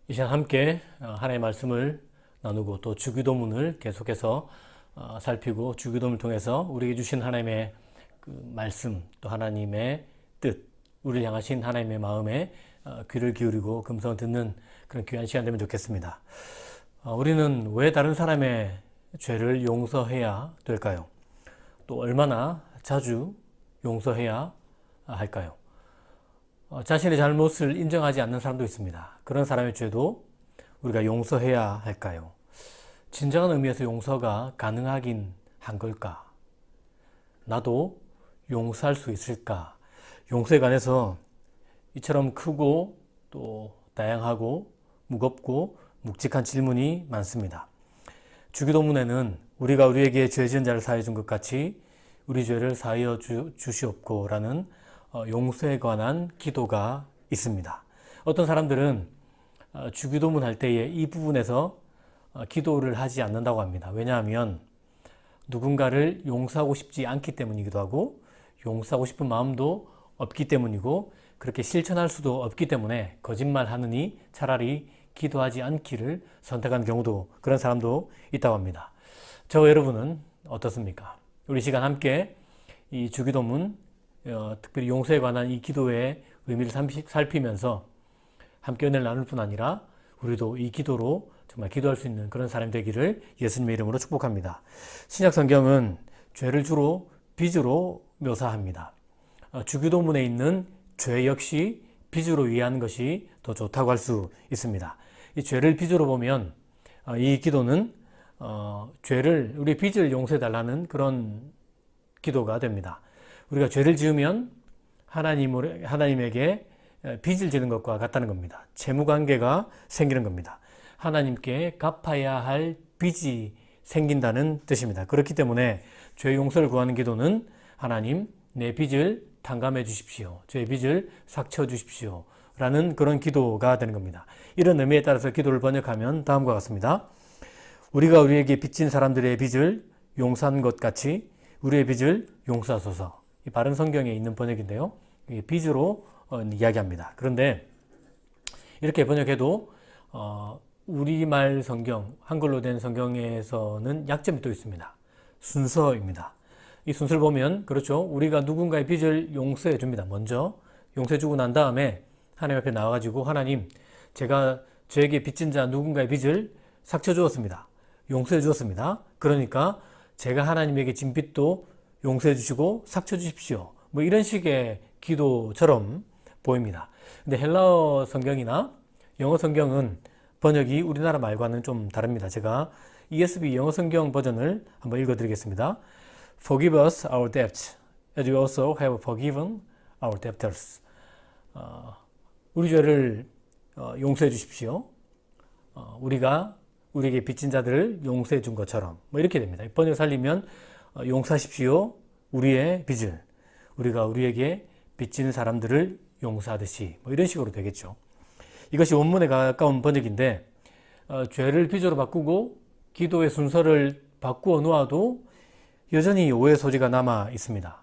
이 시간 함께 하나님의 말씀을 나누고 또 주기도문을 계속해서 살피고 주기도문을 통해서 우리에게 주신 하나님의 그 말씀 또 하나님의 뜻, 우리를 향하신 하나님의 마음에 귀를 기울이고 금성을 듣는 그런 귀한 시간 되면 좋겠습니다. 우리는 왜 다른 사람의 죄를 용서해야 될까요? 또 얼마나 자주 용서해야 할까요? 자신의 잘못을 인정하지 않는 사람도 있습니다. 그런 사람의 죄도 우리가 용서해야 할까요? 진정한 의미에서 용서가 가능하긴 한 걸까? 나도 용서할 수 있을까? 용서에 관해서 이처럼 크고 또 다양하고 무겁고 묵직한 질문이 많습니다. 주기도문에는 우리가 우리에게 죄 지은 자를 사하여 준 것 같이 우리 죄를 사하여 주시옵고라는 용서에 관한 기도가 있습니다. 어떤 사람들은 주기도문 할 때에 이 부분에서 기도를 하지 않는다고 합니다. 왜냐하면 누군가를 용서하고 싶지 않기 때문이기도 하고 용서하고 싶은 마음도 없기 때문이고 그렇게 실천할 수도 없기 때문에 거짓말하느니 차라리 기도하지 않기를 선택한 경우도 그런 사람도 있다고 합니다. 저와 여러분은 어떻습니까? 우리 시간 함께 이 주기도문 특별히 용서에 관한 이 기도의 의미를 살피면서 함께 은혜를 나눌 뿐 아니라 우리도 이 기도로 정말 기도할 수 있는 그런 사람이 되기를 예수님의 이름으로 축복합니다. 신약 성경은 죄를 주로 빚으로 묘사합니다. 주기도문에 있는 죄 역시 빚으로 이해하는 것이 더 좋다고 할 수 있습니다. 이 죄를 빚으로 보면 이 기도는 죄를 우리 빚을 용서해 달라는 그런 기도가 됩니다. 우리가 죄를 지으면 하나님에게 빚을 지는 것과 같다는 겁니다. 채무관계가 생기는 겁니다. 하나님께 갚아야 할 빚이 생긴다는 뜻입니다. 그렇기 때문에 죄 용서를 구하는 기도는 하나님 내 빚을 탕감해 주십시오. 죄의 빚을 삭혀 주십시오. 라는 그런 기도가 되는 겁니다. 이런 의미에 따라서 기도를 번역하면 다음과 같습니다. 우리가 우리에게 빚진 사람들의 빚을 용서한 것 같이 우리의 빚을 용서하소서. 이 바른 성경에 있는 번역인데요. 빚으로 이야기합니다. 그런데 이렇게 번역해도 우리말 성경, 한글로 된 성경에서는 약점이 또 있습니다. 순서입니다. 이 순서를 보면 그렇죠. 우리가 누군가의 빚을 용서해 줍니다. 먼저 용서해 주고 난 다음에 하나님 앞에 나와가지고 하나님 제가 저에게 빚진 자 누군가의 빚을 삭혀 주었습니다. 용서해 주었습니다. 그러니까 제가 하나님에게 진 빚도 용서해 주시고 삭혀 주십시오. 뭐 이런 식의 기도처럼 보입니다. 근데 헬라어 성경이나 영어 성경은 번역이 우리나라 말과는 좀 다릅니다. 제가 ESV 영어 성경 버전을 한번 읽어드리겠습니다. Forgive us our debts, as we also have forgiven our debtors. 우리 죄를 용서해 주십시오. 우리가 우리에게 빚진 자들을 용서해 준 것처럼 뭐 이렇게 됩니다. 번역 살리면 용서하십시오. 우리의 빚을 우리가 우리에게 빚진 사람들을 용서하듯이 뭐 이런 식으로 되겠죠. 이것이 원문에 가까운 번역인데 죄를 빚으로 바꾸고 기도의 순서를 바꾸어 놓아도 여전히 오해 소지가 남아 있습니다.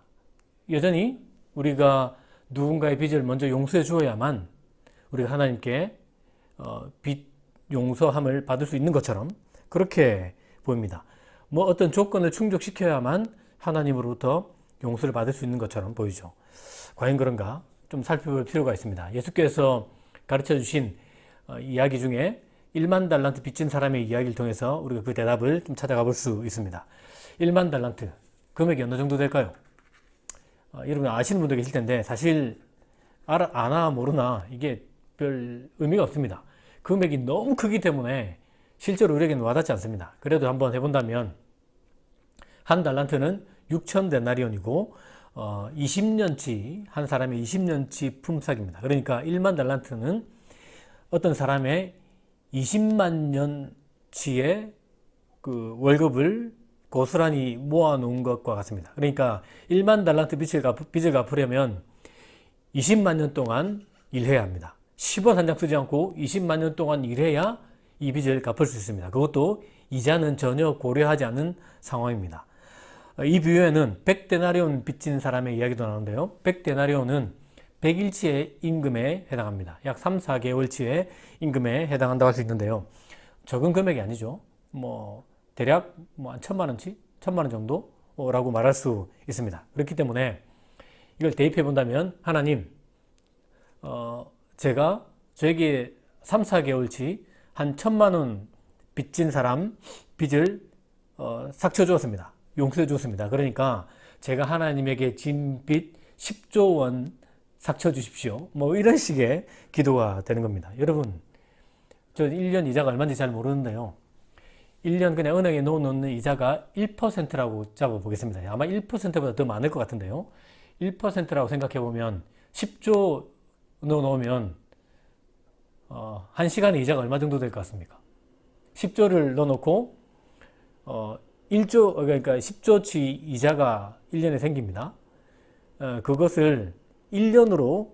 여전히 우리가 누군가의 빚을 먼저 용서해 주어야만 우리가 하나님께 빚 용서함을 받을 수 있는 것처럼 그렇게 보입니다. 뭐 어떤 조건을 충족시켜야만 하나님으로부터 용서를 받을 수 있는 것처럼 보이죠. 과연 그런가? 좀 살펴볼 필요가 있습니다. 예수께서 가르쳐 주신 이야기 중에 1만 달란트 빚진 사람의 이야기를 통해서 우리가 그 대답을 좀 찾아가 볼 수 있습니다. 1만 달란트 금액이 어느 정도 될까요? 여러분 아시는 분도 계실 텐데 사실 아나 모르나 이게 별 의미가 없습니다. 금액이 너무 크기 때문에 실제로 우리에게는 와닿지 않습니다. 그래도 한번 해본다면 한 달란트는 6천 데나리온이고 20년치 한 사람의 20년치 품삯입니다. 그러니까 1만 달란트는 어떤 사람의 20만 년치의 그 월급을 고스란히 모아놓은 것과 같습니다. 그러니까 1만 달란트 빚을 갚으려면 20만 년 동안 일해야 합니다. 10원 한 장 쓰지 않고 20만 년 동안 일해야 이 빚을 갚을 수 있습니다. 그것도 이자는 전혀 고려하지 않는 상황입니다. 이 비유에는 100데나리온 빚진 사람의 이야기도 나오는데요. 100데나리온은 100일치의 임금에 해당합니다. 약 3, 4개월치의 임금에 해당한다고 할 수 있는데요. 적은 금액이 아니죠. 대략 한 1,000만 원치? 1,000만 원 정도라고 말할 수 있습니다. 그렇기 때문에 이걸 대입해 본다면, 하나님, 제가 저에게 3, 4개월치 한 1,000만 원 빚진 사람 빚을 삭혀 주었습니다. 용서해 주었습니다. 그러니까 제가 하나님에게 진 빚 10조 원 삭혀 주십시오. 이런 식의 기도가 되는 겁니다. 여러분, 저 1년 이자가 얼마인지 잘 모르는데요. 1년 그냥 은행에 넣어놓는 이자가 1%라고 잡아보겠습니다. 아마 1%보다 더 많을 것 같은데요. 1%라고 생각해보면 10조 넣어놓으면 1시간에 이자가 얼마 정도 될 것 같습니까? 10조를 넣어놓고 1조, 그러니까 10조치 이자가 1년에 생깁니다. 그것을 1년으로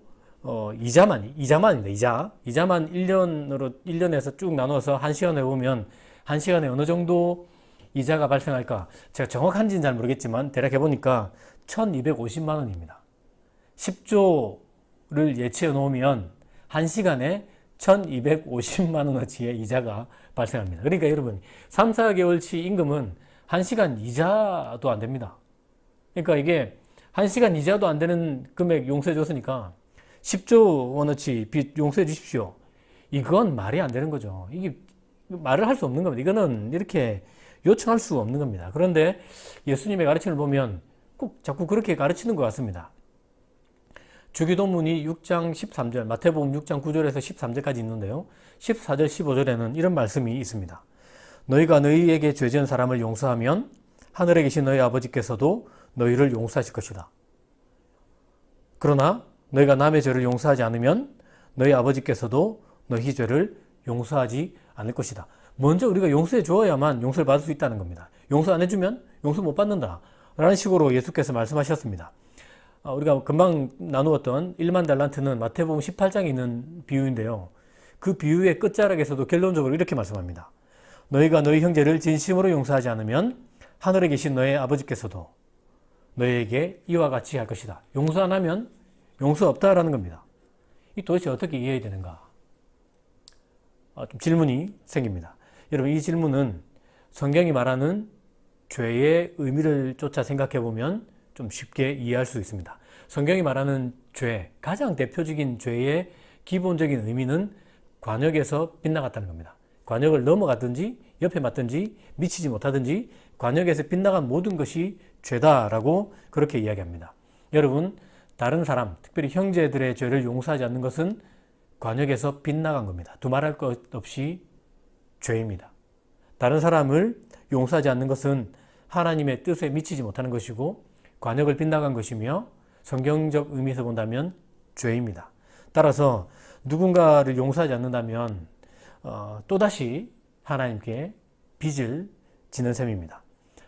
이자만입니다. 이자만 1년에서 쭉 나눠서 1시간에 보면 1시간에 어느 정도 이자가 발생할까? 제가 정확한지는 잘 모르겠지만 대략 해보니까 1250만 원입니다. 10조를 예치해 놓으면 1시간에 1250만 원어치의 이자가 발생합니다. 그러니까 여러분, 3, 4개월치 임금은 1시간 이자도 안 됩니다. 그러니까 이게 1시간 이자도 안 되는 금액 용서해 줬으니까 10조 원어치 빚 용서해 주십시오. 이건 말이 안 되는 거죠. 이게 말을 할 수 없는 겁니다. 이거는 이렇게 요청할 수 없는 겁니다. 그런데 예수님의 가르침을 보면 꼭 자꾸 그렇게 가르치는 것 같습니다. 주기도문이 6장 13절, 마태복음 6장 9절에서 13절까지 있는데요. 14절, 15절에는 이런 말씀이 있습니다. 너희가 너희에게 죄 지은 사람을 용서하면 하늘에 계신 너희 아버지께서도 너희를 용서하실 것이다. 그러나 너희가 남의 죄를 용서하지 않으면 너희 아버지께서도 너희 죄를 용서하지 않을 것이다. 먼저 우리가 용서해 주어야만 용서를 받을 수 있다는 겁니다. 용서 안 해주면 용서 못 받는다 라는 식으로 예수께서 말씀하셨습니다. 우리가 금방 나누었던 1만 달란트는 마태복음 18장에 있는 비유인데요. 그 비유의 끝자락에서도 결론적으로 이렇게 말씀합니다. 너희가 너희 형제를 진심으로 용서하지 않으면 하늘에 계신 너희 아버지께서도 너희에게 이와 같이 할 것이다. 용서 안 하면 용서 없다라는 겁니다. 이 도대체 어떻게 이해해야 되는가? 좀 질문이 생깁니다. 여러분, 이 질문은 성경이 말하는 죄의 의미를 쫓아 생각해 보면 좀 쉽게 이해할 수 있습니다. 성경이 말하는 죄, 가장 대표적인 죄의 기본적인 의미는 관역에서 빗나갔다는 겁니다. 관역을 넘어갔든지 옆에 맞든지 미치지 못하든지 관역에서 빗나간 모든 것이 죄다라고 그렇게 이야기합니다. 여러분, 다른 사람, 특별히 형제들의 죄를 용서하지 않는 것은 관역에서 빗나간 겁니다. 두말할 것 없이 죄입니다. 다른 사람을 용서하지 않는 것은 하나님의 뜻에 미치지 못하는 것이고 관역을 빗나간 것이며 성경적 의미에서 본다면 죄입니다. 따라서 누군가를 용서하지 않는다면 또다시 하나님께 빚을 지는 셈입니다.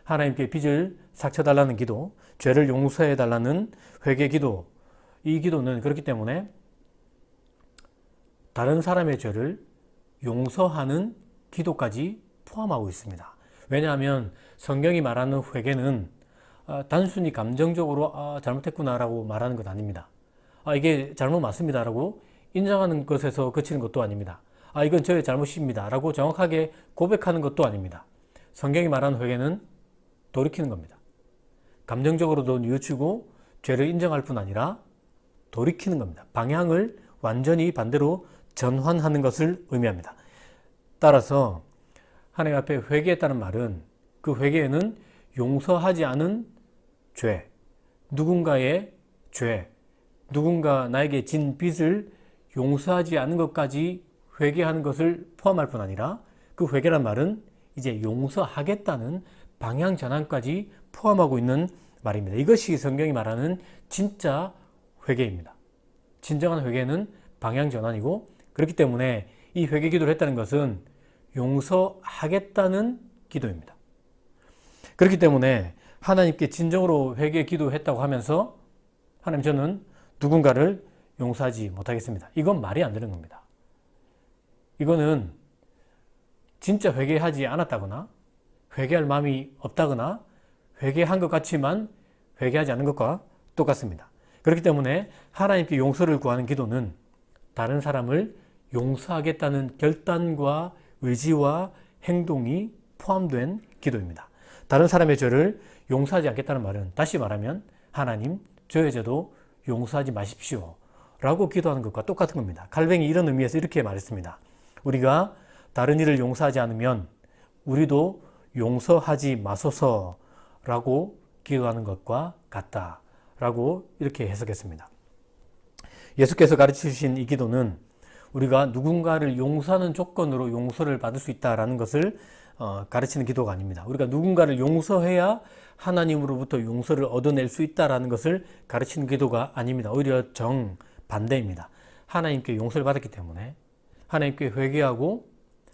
하나님께 빚을 삭혀달라는 기도, 죄를 용서해달라는 회개 기도, 이 기도는 그렇기 때문에 다른 사람의 죄를 용서하는 기도까지 포함하고 있습니다. 왜냐하면 성경이 말하는 회개는 단순히 감정적으로 잘못했구나라고 말하는 것 아닙니다. 이게 잘못 맞습니다라고 인정하는 것에서 그치는 것도 아닙니다. 이건 저의 잘못입니다 라고 정확하게 고백하는 것도 아닙니다. 성경이 말하는 회개는 돌이키는 겁니다. 감정적으로도 뉘우치고 죄를 인정할 뿐 아니라 돌이키는 겁니다. 방향을 완전히 반대로 전환하는 것을 의미합니다. 따라서 하나님 앞에 회개했다는 말은 그 회개에는 용서하지 않은 죄, 누군가의 죄, 누군가 나에게 진 빚을 용서하지 않은 것까지 회개하는 것을 포함할 뿐 아니라 그 회개란 말은 이제 용서하겠다는 방향 전환까지 포함하고 있는 말입니다. 이것이 성경이 말하는 진짜 회개입니다. 진정한 회개는 방향 전환이고, 그렇기 때문에 이 회개 기도를 했다는 것은 용서하겠다는 기도입니다. 그렇기 때문에 하나님께 진정으로 회개 기도했다고 하면서 하나님, 저는 누군가를 용서하지 못하겠습니다. 이건 말이 안 되는 겁니다. 이거는 진짜 회개하지 않았다거나 회개할 마음이 없다거나 회개한 것 같지만 회개하지 않은 것과 똑같습니다. 그렇기 때문에 하나님께 용서를 구하는 기도는 다른 사람을 용서하겠다는 결단과 의지와 행동이 포함된 기도입니다. 다른 사람의 죄를 용서하지 않겠다는 말은, 다시 말하면 하나님, 저의 죄도 용서하지 마십시오 라고 기도하는 것과 똑같은 겁니다. 칼뱅이 이런 의미에서 이렇게 말했습니다. 우리가 다른 이를 용서하지 않으면 우리도 용서하지 마소서 라고 기도하는 것과 같다 라고 이렇게 해석했습니다. 예수께서 가르치신 이 기도는 우리가 누군가를 용서하는 조건으로 용서를 받을 수 있다는 것을 가르치는 기도가 아닙니다. 우리가 누군가를 용서해야 하나님으로부터 용서를 얻어낼 수 있다는 것을 가르치는 기도가 아닙니다. 오히려 정반대입니다. 하나님께 용서를 받았기 때문에 하나님께 회개하고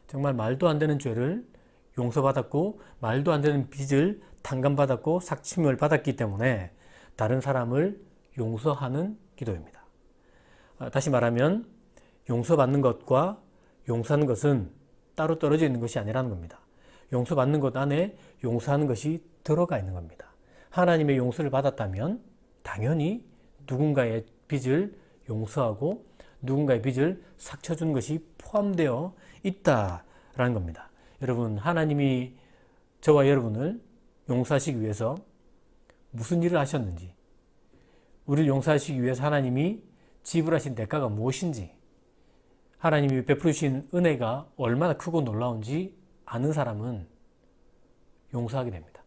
정말 말도 안 되는 죄를 용서받았고 말도 안 되는 빚을 탕감받았고 삭침을 받았기 때문에 다른 사람을 용서하는 기도입니다. 다시 말하면 용서받는 것과 용서하는 것은 따로 떨어져 있는 것이 아니라는 겁니다. 용서받는 것 안에 용서하는 것이 들어가 있는 겁니다. 하나님의 용서를 받았다면 당연히 누군가의 빚을 용서하고 누군가의 빚을 삭혀주는 것이 포함되어 있다라는 겁니다. 여러분, 하나님이 저와 여러분을 용서하시기 위해서 무슨 일을 하셨는지, 우리를 용서하시기 위해서 하나님이 지불하신 대가가 무엇인지, 하나님이 베푸신 은혜가 얼마나 크고 놀라운지 아는 사람은 용서하게 됩니다.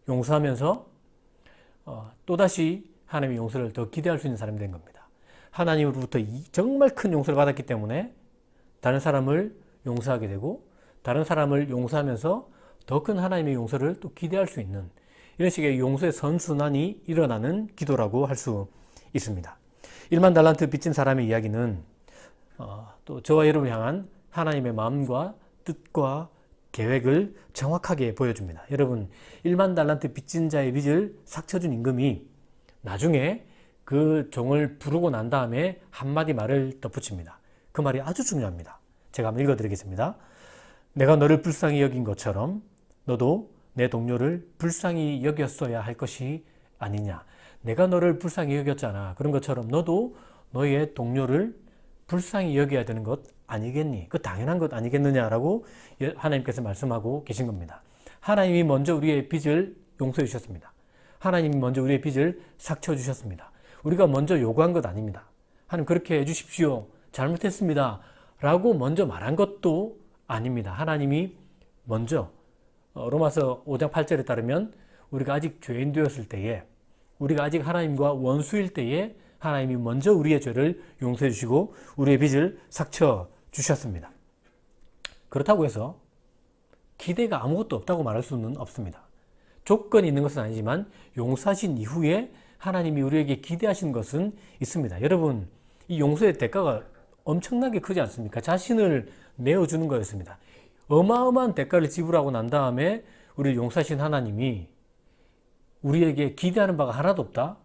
용서하면서 또다시 하나님의 용서를 더 기대할 수 있는 사람이 된 겁니다. 하나님으로부터 정말 큰 용서를 받았기 때문에 다른 사람을 용서하게 되고 다른 사람을 용서하면서 더 큰 하나님의 용서를 또 기대할 수 있는 이런 식의 용서의 선순환이 일어나는 기도라고 할 수 있습니다. 1만 달란트 빚진 사람의 이야기는 또 저와 여러분을 향한 하나님의 마음과 뜻과 계획을 정확하게 보여줍니다. 여러분, 1만 달란트 빚진 자의 빚을 삭혀준 임금이 나중에 그 종을 부르고 난 다음에 한마디 말을 덧붙입니다. 그 말이 아주 중요합니다. 제가 한번 읽어드리겠습니다. 내가 너를 불쌍히 여긴 것처럼 너도 내 동료를 불쌍히 여겼어야 할 것이 아니냐. 내가 너를 불쌍히 여겼잖아. 그런 것처럼 너도 너의 동료를 불쌍히 여겨야 되는 것 아니겠니? 그 당연한 것 아니겠느냐라고 하나님께서 말씀하고 계신 겁니다. 하나님이 먼저 우리의 빚을 용서해 주셨습니다. 하나님이 먼저 우리의 빚을 삭혀 주셨습니다. 우리가 먼저 요구한 것 아닙니다. 하나님 그렇게 해 주십시오. 잘못했습니다. 라고 먼저 말한 것도 아닙니다. 하나님이 먼저 로마서 5장 8절에 따르면 우리가 아직 죄인 되었을 때에, 우리가 아직 하나님과 원수일 때에 하나님이 먼저 우리의 죄를 용서해 주시고 우리의 빚을 삭혀 주셨습니다. 그렇다고 해서 기대가 아무것도 없다고 말할 수는 없습니다. 조건이 있는 것은 아니지만 용서하신 이후에 하나님이 우리에게 기대하신 것은 있습니다. 여러분, 이 용서의 대가가 엄청나게 크지 않습니까? 자신을 내어주는 거였습니다. 어마어마한 대가를 지불하고 난 다음에 우리를 용서하신 하나님이 우리에게 기대하는 바가 하나도 없다?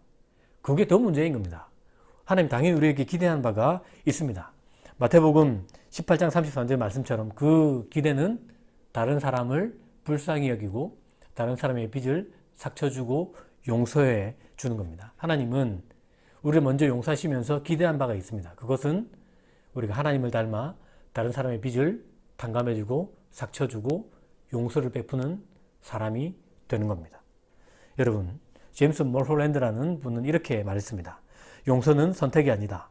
그게 더 문제인 겁니다. 하나님 당연히 우리에게 기대하는 바가 있습니다. 마태복음 18장 33절 말씀처럼 그 기대는 다른 사람을 불쌍히 여기고 다른 사람의 빚을 삭혀주고 용서해 주는 겁니다. 하나님은 우리를 먼저 용서하시면서 기대한 바가 있습니다. 그것은 우리가 하나님을 닮아 다른 사람의 빚을 탕감해주고 삭혀주고 용서를 베푸는 사람이 되는 겁니다. 여러분, 제임스 몰홀랜드라는 분은 이렇게 말했습니다. 용서는 선택이 아니다.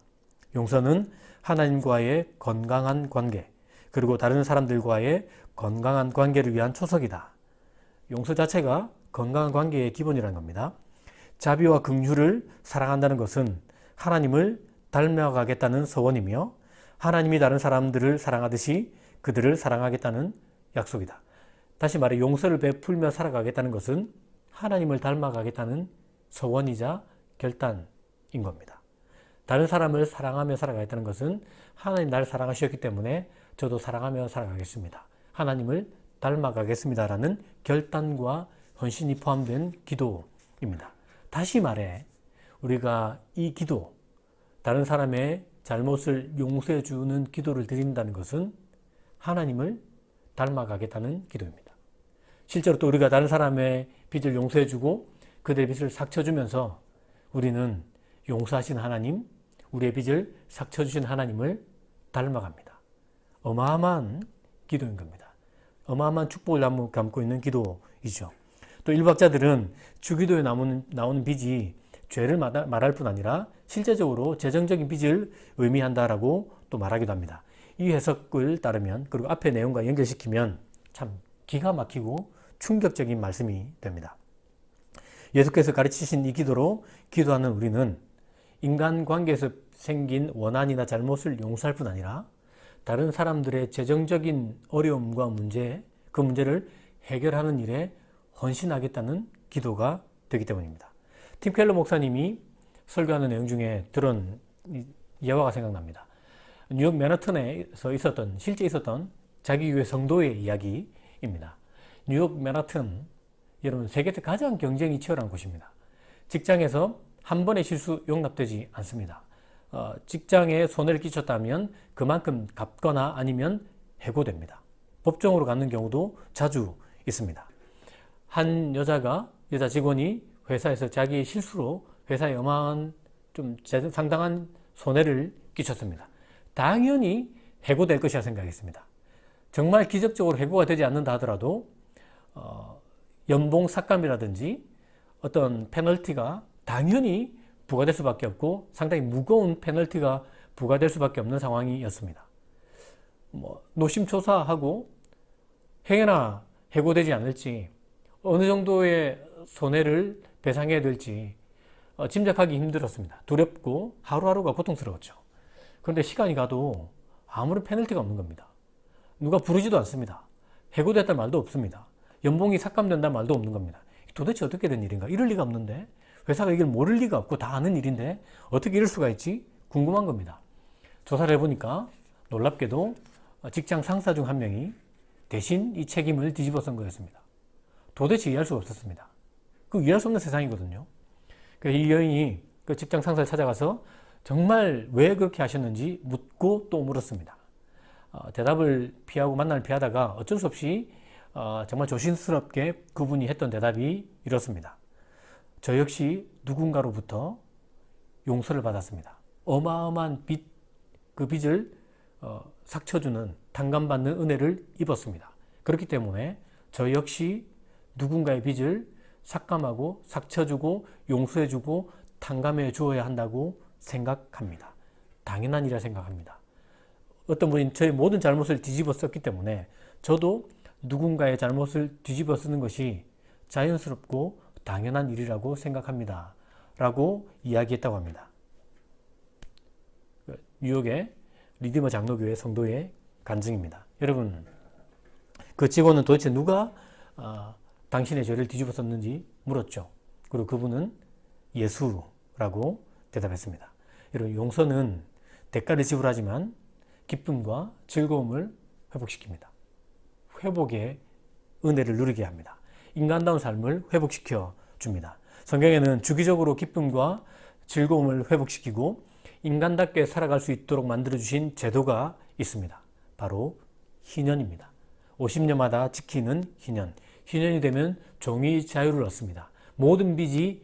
용서는 하나님과의 건강한 관계, 그리고 다른 사람들과의 건강한 관계를 위한 초석이다. 용서 자체가 건강한 관계의 기본이라는 겁니다. 자비와 긍휼을 사랑한다는 것은 하나님을 닮아가겠다는 서원이며 하나님이 다른 사람들을 사랑하듯이 그들을 사랑하겠다는 약속이다. 다시 말해 용서를 베풀며 살아가겠다는 것은 하나님을 닮아가겠다는 서원이자 결단인 겁니다. 다른 사람을 사랑하며 살아가겠다는 것은 하나님 나를 사랑하셨기 때문에 저도 사랑하며 살아가겠습니다. 하나님을 닮아가겠습니다라는 결단과 헌신이 포함된 기도입니다. 다시 말해 우리가 이 기도, 다른 사람의 잘못을 용서해 주는 기도를 드린다는 것은 하나님을 닮아가겠다는 기도입니다. 실제로 또 우리가 다른 사람의 빚을 용서해 주고 그들의 빚을 삭혀주면서 우리는 용서하신 하나님, 우리의 빚을 삭혀주신 하나님을 닮아갑니다. 어마어마한 기도인 겁니다. 어마어마한 축복을 담고 있는 기도이죠. 또 일박자들은 주기도에 나오는 빚이 죄를 말할 뿐 아니라 실제적으로 재정적인 빚을 의미한다라고 또 말하기도 합니다. 이 해석을 따르면, 그리고 앞의 내용과 연결시키면 참 기가 막히고 충격적인 말씀이 됩니다. 예수께서 가르치신 이 기도로 기도하는 우리는 인간관계에서 생긴 원한이나 잘못을 용서할 뿐 아니라 다른 사람들의 재정적인 어려움과 문제, 그 문제를 해결하는 일에 헌신하겠다는 기도가 되기 때문입니다. 팀 켈러 목사님이 설교하는 내용 중에 들은 예화가 생각납니다. 뉴욕 맨하튼에서 실제 있었던 자기 교회 성도의 이야기입니다. 뉴욕 맨하튼, 여러분 세계에서 가장 경쟁이 치열한 곳입니다. 직장에서 한 번의 실수 용납되지 않습니다. 직장에 손해를 끼쳤다면 그만큼 갚거나 아니면 해고됩니다. 법정으로 가는 경우도 자주 있습니다. 한 여자 직원이 회사에서 자기의 실수로 회사에 어마어마한 상당한 손해를 끼쳤습니다. 당연히 해고될 것이라 생각했습니다. 정말 기적적으로 해고가 되지 않는다 하더라도 연봉 삭감이라든지 어떤 페널티가 당연히 부과될 수밖에 없고 상당히 무거운 페널티가 부과될 수밖에 없는 상황이었습니다. 노심초사하고 행여나 해고되지 않을지, 어느 정도의 손해를 배상해야 될지 짐작하기 힘들었습니다. 두렵고 하루하루가 고통스러웠죠. 그런데 시간이 가도 아무런 페널티가 없는 겁니다. 누가 부르지도 않습니다. 해고됐다는 말도 없습니다. 연봉이 삭감된다는 말도 없는 겁니다. 도대체 어떻게 된 일인가? 이럴 리가 없는데, 회사가 이걸 모를 리가 없고 다 아는 일인데 어떻게 이럴 수가 있지? 궁금한 겁니다. 조사를 해보니까 놀랍게도 직장 상사 중 한 명이 대신 이 책임을 뒤집어 쓴 거였습니다. 도대체 이해할 수가 없었습니다. 그 이해할 수 없는 세상이거든요. 그래서 이 여인이 그 직장 상사를 찾아가서 정말 왜 그렇게 하셨는지 묻고 또 물었습니다. 대답을 피하고 만남을 피하다가 어쩔 수 없이 정말 조심스럽게 그분이 했던 대답이 이렇습니다. 저 역시 누군가로부터 용서를 받았습니다. 어마어마한 그 빚을 삭혀주는, 탕감받는 은혜를 입었습니다. 그렇기 때문에 저 역시 누군가의 빚을 삭감하고 삭혀주고 용서해주고 탕감해 주어야 한다고 생각합니다. 당연한 일이라 생각합니다. 어떤 분이 저의 모든 잘못을 뒤집어 썼기 때문에 저도 누군가의 잘못을 뒤집어 쓰는 것이 자연스럽고 당연한 일이라고 생각합니다. 라고 이야기했다고 합니다. 뉴욕의 리디머 장로교회 성도의 간증입니다. 여러분, 그 직원은 도대체 누가 당신의 죄를 뒤집어 썼는지 물었죠. 그리고 그분은 예수라고 대답했습니다. 여러분, 용서는 대가를 지불하지만 기쁨과 즐거움을 회복시킵니다. 회복의 은혜를 누리게 합니다. 인간다운 삶을 회복시켜 줍니다. 성경에는 주기적으로 기쁨과 즐거움을 회복시키고 인간답게 살아갈 수 있도록 만들어주신 제도가 있습니다. 바로 희년입니다. 50년마다 지키는 희년. 희년이 되면 종이 자유를 얻습니다. 모든 빚이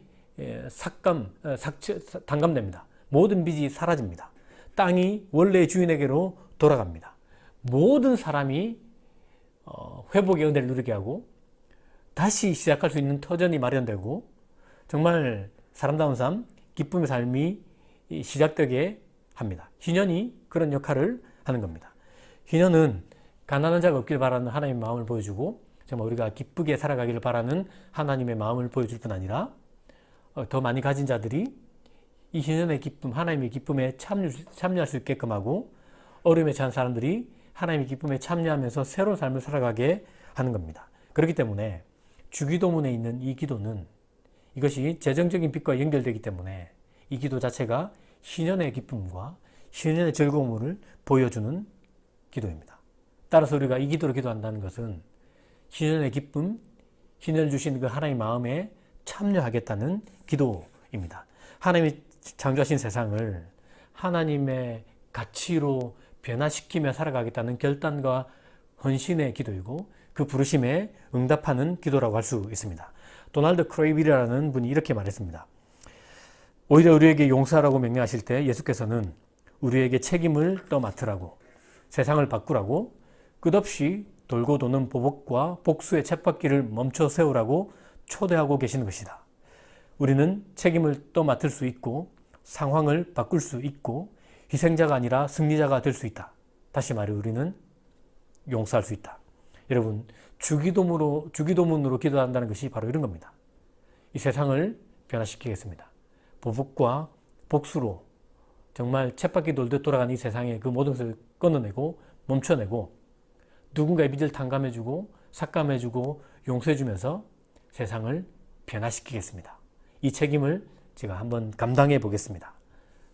탕감됩니다. 모든 빚이 사라집니다. 땅이 원래의 주인에게로 돌아갑니다. 모든 사람이 회복의 은혜를 누리게 하고 다시 시작할 수 있는 터전이 마련되고 정말 사람다운 삶, 기쁨의 삶이 시작되게 합니다. 희년이 그런 역할을 하는 겁니다. 희년은 가난한 자가 없길 바라는 하나님의 마음을 보여주고 정말 우리가 기쁘게 살아가기를 바라는 하나님의 마음을 보여줄 뿐 아니라 더 많이 가진 자들이 이 희년의 기쁨, 하나님의 기쁨에 참여할 수 있게끔 하고 어려움에 처한 사람들이 하나님의 기쁨에 참여하면서 새로운 삶을 살아가게 하는 겁니다. 그렇기 때문에 주기도문에 있는 이 기도는 이것이 재정적인 빚과 연결되기 때문에 이 기도 자체가 희년의 기쁨과 희년의 즐거움을 보여주는 기도입니다. 따라서 우리가 이 기도를 기도한다는 것은 희년의 기쁨, 희년을 주신 그 하나님의 마음에 참여하겠다는 기도입니다. 하나님이 창조하신 세상을 하나님의 가치로 변화시키며 살아가겠다는 결단과 헌신의 기도이고 그 부르심에 응답하는 기도라고 할 수 있습니다. 도널드 크레이비라는 분이 이렇게 말했습니다. 오히려 우리에게 용서하라고 명령하실 때 예수께서는 우리에게 책임을 떠맡으라고, 세상을 바꾸라고, 끝없이 돌고 도는 보복과 복수의 쳇바퀴를 멈춰 세우라고 초대하고 계시는 것이다. 우리는 책임을 떠맡을 수 있고 상황을 바꿀 수 있고 희생자가 아니라 승리자가 될 수 있다. 다시 말해 우리는 용서할 수 있다. 여러분, 주기도문으로 기도한다는 것이 바로 이런 겁니다. 이 세상을 변화시키겠습니다. 보복과 복수로 정말 쳇바퀴 돌듯 돌아가는 이 세상의 그 모든 것을 끊어내고 멈춰내고 누군가의 빚을 탕감해주고 삭감해주고 용서해주면서 세상을 변화시키겠습니다. 이 책임을 제가 한번 감당해 보겠습니다.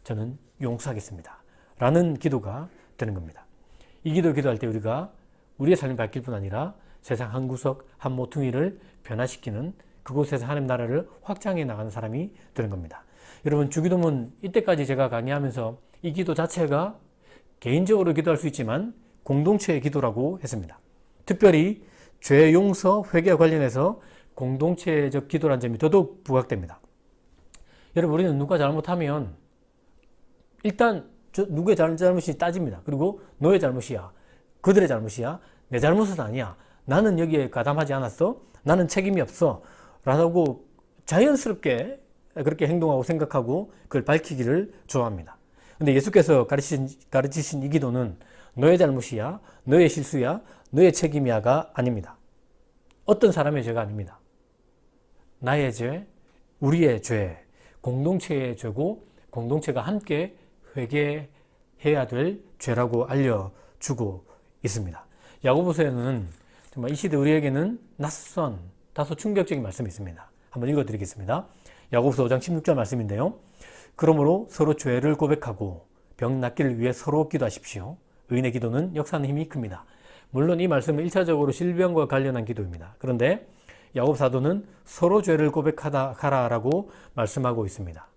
저는 용서하겠습니다. 라는 기도가 되는 겁니다. 이 기도를 기도할 때 우리가 우리의 삶이 바뀔 뿐 아니라 세상 한 구석 한 모퉁이를 변화시키는 그곳에서 하나님 나라를 확장해 나가는 사람이 되는 겁니다. 여러분, 주기도문 이때까지 제가 강의하면서 이 기도 자체가 개인적으로 기도할 수 있지만 공동체의 기도라고 했습니다. 특별히 죄 용서 회개와 관련해서 공동체적 기도라는 점이 더더욱 부각됩니다. 여러분, 우리는 누가 잘못하면 일단 누구의 잘못이 따집니다. 그리고 너의 잘못이야, 그들의 잘못이야, 내 잘못은 아니야, 나는 여기에 가담하지 않았어, 나는 책임이 없어 라고 자연스럽게 그렇게 행동하고 생각하고 그걸 밝히기를 좋아합니다. 근데 예수께서 가르치신 이 기도는 너의 잘못이야, 너의 실수야, 너의 책임이야가 아닙니다. 어떤 사람의 죄가 아닙니다. 나의 죄, 우리의 죄, 공동체의 죄고 공동체가 함께 회개해야 될 죄라고 알려주고 있습니다. 야고보서에는 정말 이 시대 우리에게는 낯선 다소 충격적인 말씀이 있습니다. 한번 읽어드리겠습니다. 야고보서 5장 16절 말씀인데요. 그러므로 서로 죄를 고백하고 병 낫기를 위해 서로 기도하십시오. 의인의 기도는 역사하는 힘이 큽니다. 물론 이 말씀은 1차적으로 질병과 관련한 기도입니다. 그런데 야고보 사도는 서로 죄를 고백하라라고 말씀하고 있습니다.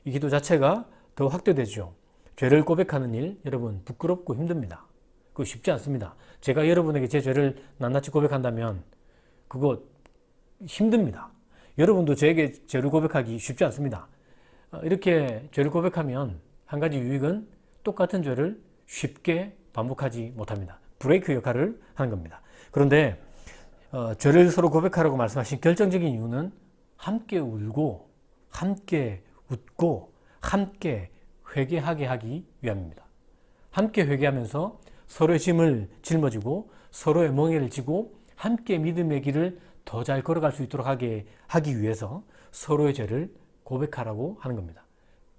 이 기도 자체가 더 확대되죠. 죄를 고백하는 일, 여러분, 부끄럽고 힘듭니다. 그거 쉽지 않습니다. 제가 여러분에게 제 죄를 낱낱이 고백한다면 그거 힘듭니다. 여러분도 저에게 죄를 고백하기 쉽지 않습니다. 이렇게 죄를 고백하면 한 가지 유익은 똑같은 죄를 쉽게 반복하지 못합니다. 브레이크 역할을 하는 겁니다. 그런데 죄를 서로 고백하라고 말씀하신 결정적인 이유는 함께 울고 함께 웃고 함께 회개하게 하기 위함입니다. 함께 회개하면서 서로의 짐을 짊어지고 서로의 멍에를 지고 함께 믿음의 길을 더 잘 걸어갈 수 있도록 하기 위해서 서로의 죄를 고백하라고 하는 겁니다.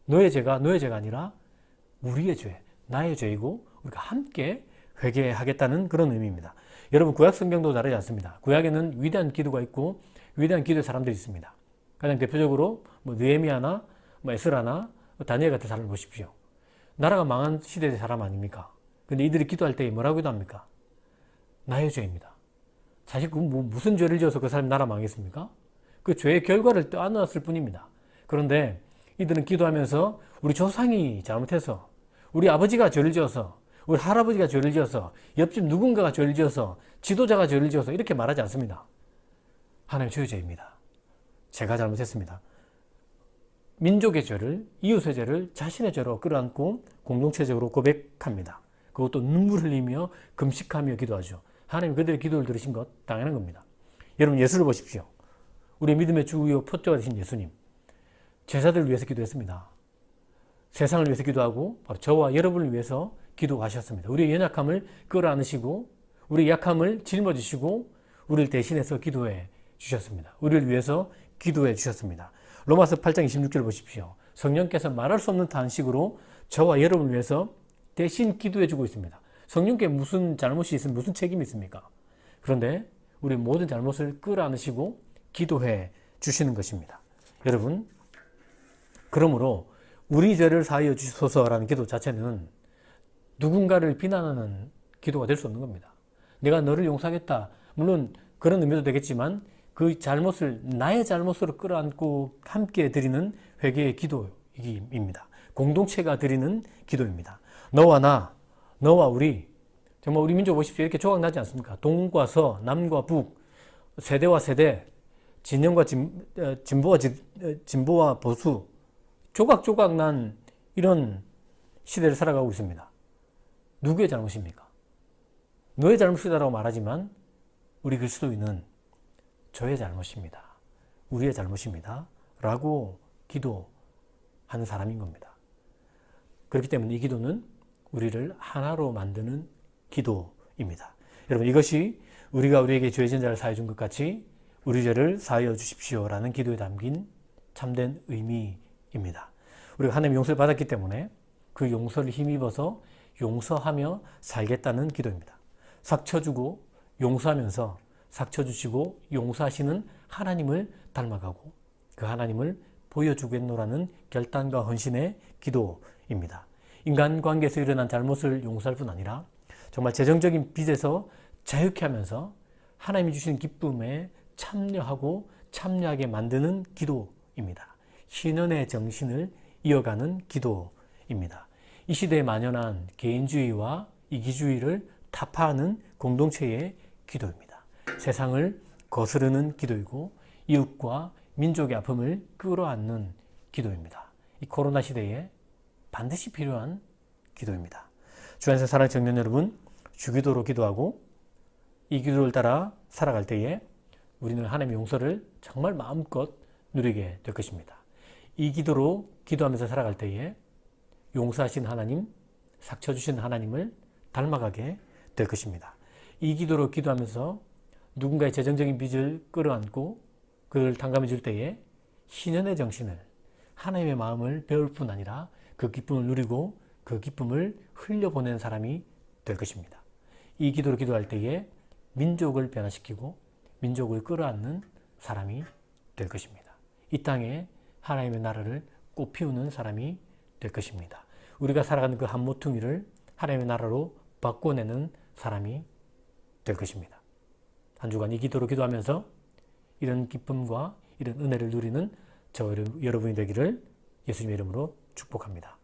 너의 죄가 너의 죄가 아니라 우리의 죄, 나의 죄이고 우리가 함께 회개하겠다는 그런 의미입니다. 여러분, 구약 성경도 다르지 않습니다. 구약에는 위대한 기도가 있고 위대한 기도의 사람들이 있습니다. 가장 대표적으로 느헤미야나 에스라나 다니엘 같은 사람을 보십시오. 나라가 망한 시대의 사람 아닙니까? 근데 이들이 기도할 때 뭐라고 기도합니까? 나의 죄입니다. 사실 무슨 죄를 지어서 그 사람이 나라 망했습니까? 그 죄의 결과를 떠안았을 뿐입니다. 그런데 이들은 기도하면서 우리 조상이 잘못해서, 우리 아버지가 죄를 지어서, 우리 할아버지가 죄를 지어서, 옆집 누군가가 죄를 지어서, 지도자가 죄를 지어서 이렇게 말하지 않습니다. 하나님, 저의 죄입니다. 제가 잘못했습니다. 민족의 죄를, 이웃의 죄를 자신의 죄로 끌어안고 공동체적으로 고백합니다. 그것도 눈물 흘리며 금식하며 기도하죠. 하나님, 그들의 기도를 들으신 것 당연한 겁니다. 여러분, 예수를 보십시오. 우리 믿음의 주요 표적가 되신 예수님, 제자들을 위해서 기도했습니다. 세상을 위해서 기도하고 바로 저와 여러분을 위해서 기도하셨습니다. 우리의 연약함을 끌어안으시고 우리의 약함을 짊어지시고 우리를 대신해서 기도해 주셨습니다. 우리를 위해서 기도해 주셨습니다. 로마서 8장 26절 보십시오. 성령께서 말할 수 없는 탄식으로 저와 여러분을 위해서 대신 기도해 주고 있습니다. 성령께 무슨 잘못이 있으면 무슨 책임이 있습니까? 그런데 우리 모든 잘못을 끌어안으시고 기도해 주시는 것입니다. 여러분, 그러므로 우리 죄를 사하여 주소서라는 기도 자체는 누군가를 비난하는 기도가 될 수 없는 겁니다. 내가 너를 용서하겠다. 물론 그런 의미도 되겠지만 그 잘못을 나의 잘못으로 끌어안고 함께 드리는 회개의 기도입니다. 공동체가 드리는 기도입니다. 너와 나, 너와 우리, 정말 우리 민족 보십시오. 이렇게 조각나지 않습니까? 동과 서, 남과 북, 세대와 세대, 진영과 진보와 보수, 조각조각 난 이런 시대를 살아가고 있습니다. 누구의 잘못입니까? 너의 잘못이다라고 말하지만 우리 그리스도인은 저의 잘못입니다. 우리의 잘못입니다. 라고 기도하는 사람인 겁니다. 그렇기 때문에 이 기도는 우리를 하나로 만드는 기도입니다. 여러분, 이것이 우리가 우리에게 죄 지은 자를 사해 준 것 같이 우리 죄를 사하여 주십시오라는 기도에 담긴 참된 의미입니다. 우리가 하나님의 용서를 받았기 때문에 그 용서를 힘입어서 용서하며 살겠다는 기도입니다. 삭 쳐주고 용서하면서 삭 쳐주시고 용서하시는 하나님을 닮아가고 그 하나님을 보여주겠노라는 결단과 헌신의 기도입니다. 인간관계에서 일어난 잘못을 용서할 뿐 아니라 정말 재정적인 빚에서 자유케 하면서 하나님이 주신 기쁨에 참여하고 참여하게 만드는 기도입니다. 신원의 정신을 이어가는 기도입니다. 이 시대에 만연한 개인주의와 이기주의를 타파하는 공동체의 기도입니다. 세상을 거스르는 기도이고 이웃과 민족의 아픔을 끌어안는 기도입니다. 이 코로나 시대에 반드시 필요한 기도입니다. 주 안에서 사랑하는 청년 여러분, 주기도로 기도하고 이 기도를 따라 살아갈 때에 우리는 하나님의 용서를 정말 마음껏 누리게 될 것입니다. 이 기도로 기도하면서 살아갈 때에 용서하신 하나님, 삭혀주신 하나님을 닮아가게 될 것입니다. 이 기도로 기도하면서 누군가의 재정적인 빚을 끌어안고 그를 탕감해 줄 때에 신연의 정신을, 하나님의 마음을 배울 뿐 아니라 그 기쁨을 누리고 그 기쁨을 흘려보내는 사람이 될 것입니다. 이 기도로 기도할 때에 민족을 변화시키고 민족을 끌어안는 사람이 될 것입니다. 이 땅에 하나님의 나라를 꽃피우는 사람이 될 것입니다. 우리가 살아가는 그 한 모퉁이를 하나님의 나라로 바꿔내는 사람이 될 것입니다. 한 주간 이 기도로 기도하면서 이런 기쁨과 이런 은혜를 누리는 저 여러분이 되기를 예수님의 이름으로 축복합니다.